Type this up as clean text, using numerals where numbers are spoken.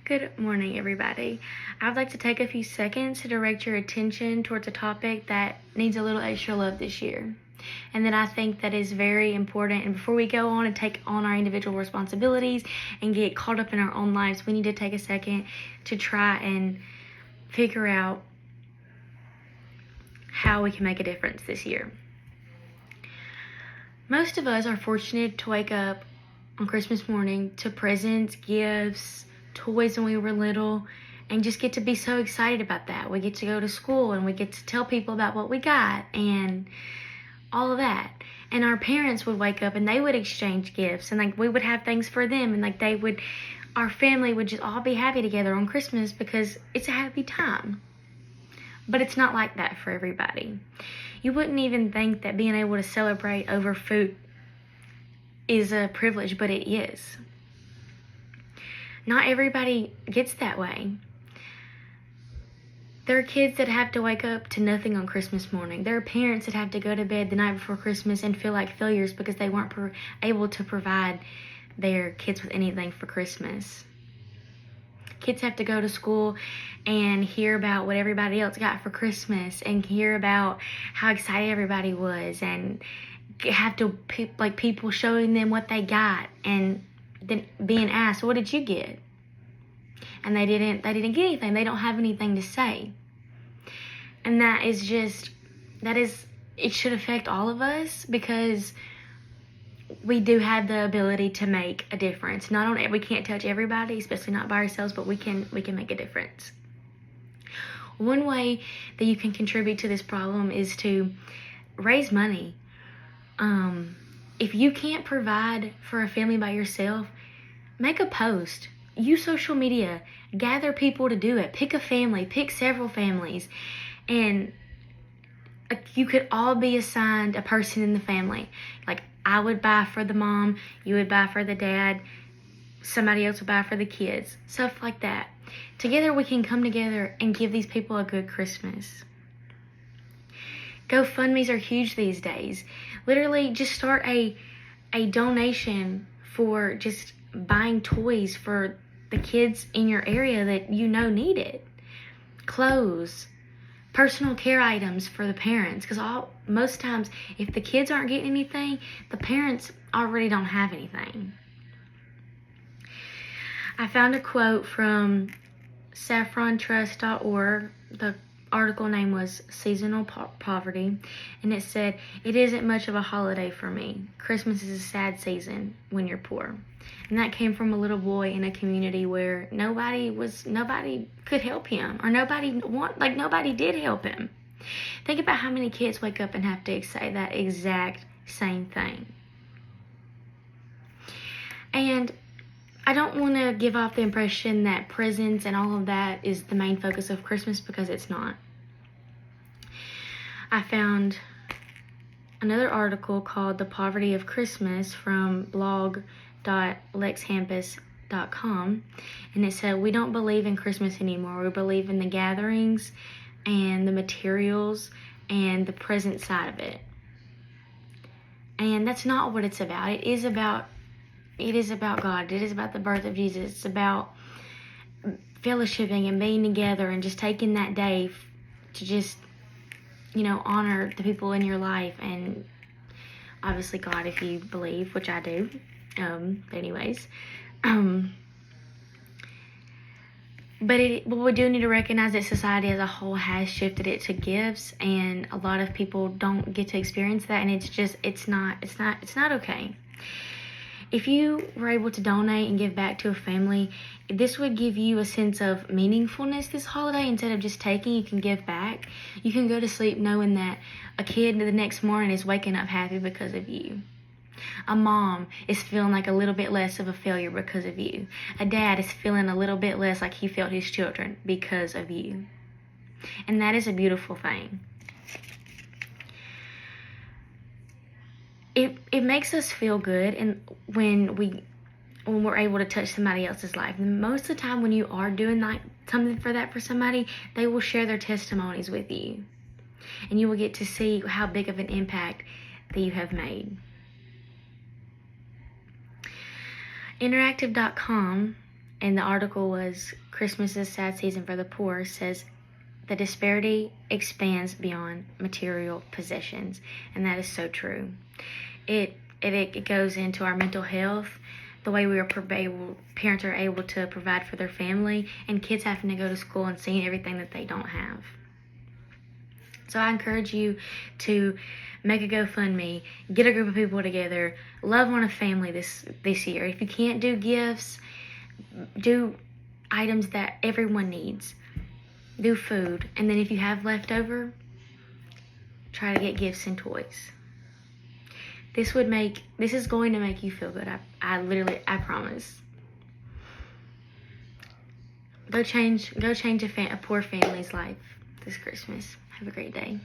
Good morning, everybody. I'd like to take a few seconds to direct your attention towards a topic that needs a little extra love this year, and that I think that is very important. And before we go on and take on our individual responsibilities and get caught up in our own lives, we need to take a second to try and figure out how we can make a difference this year. Most of us are fortunate to wake up on Christmas morning to presents, gifts, toys when we were little, and just get to be so excited about that. We get to go to school and we get to tell people about what we got and all of that. And our parents would wake up and they would exchange gifts, and we would have things for them, and our family would just all be happy together on Christmas because it's a happy time. But it's not like that for everybody. You wouldn't even think that being able to celebrate over food is a privilege, but it is. Not everybody gets that way. There are kids that have to wake up to nothing on Christmas morning. There are parents that have to go to bed the night before Christmas and feel like failures because they weren't able to provide their kids with anything for Christmas. Kids have to go to school and hear about what everybody else got for Christmas and hear about how excited everybody was, and have to people showing them what they got and then being asked, what did you get? And they didn't get anything. They don't have anything to say. And it should affect all of us, because we do have the ability to make a difference. We can't touch everybody, especially not by ourselves, but we can make a difference. One way that you can contribute to this problem is to raise money. If you can't provide for a family by yourself, make a post. Use social media. Gather people to do it. Pick a family. Pick several families. And you could all be assigned a person in the family. Like, I would buy for the mom. You would buy for the dad. Somebody else would buy for the kids. Stuff like that. Together we can come together and give these people a good Christmas. GoFundMes are huge these days. Literally, just start a donation for just buying toys for the kids in your area that you know need it. Clothes, personal care items for the parents, because most times if the kids aren't getting anything, the parents already don't have anything. I found a quote from saffrontrust.org. The article name was Seasonal Poverty, and it said, "It isn't much of a holiday for me. Christmas is a sad season when you're poor." And that came from a little boy in a community where nobody could help him, or nobody did help him. Think about how many kids wake up and have to say that exact same thing. And I don't want to give off the impression that presents and all of that is the main focus of Christmas, because it's not. I found another article called The Poverty of Christmas from blog.lexhampus.com, and it said, "We don't believe in Christmas anymore. We believe in the gatherings and the materials and the present side of it." And that's not what it's about. It is about God. It is about the birth of Jesus. It's about fellowshipping and being together and just taking that day to just, honor the people in your life, and obviously God, if you believe, which I do. But we do need to recognize that society as a whole has shifted it to gifts, and a lot of people don't get to experience that, and it's not okay. If you were able to donate and give back to a family, this would give you a sense of meaningfulness this holiday. Instead of just taking, you can give back. You can go to sleep knowing that a kid the next morning is waking up happy because of you. A mom is feeling like a little bit less of a failure because of you. A dad is feeling a little bit less like he felt his children because of you. And that is a beautiful thing. It makes us feel good, and when we're able to touch somebody else's life. And most of the time when you are doing something for somebody, they will share their testimonies with you, and you will get to see how big of an impact that you have made. Interactive.com and the article was Christmas is a sad season for the poor, says the disparity expands beyond material possessions, and that is so true. It goes into our mental health, the way parents are able to provide for their family, and kids having to go to school and seeing everything that they don't have. So I encourage you to make a GoFundMe, get a group of people together, love on a family this year. If you can't do gifts, do items that everyone needs. Do food, and then if you have leftover, try to get gifts and toys. This is going to make you feel good. I promise. Go change a poor family's life this Christmas. Have a great day.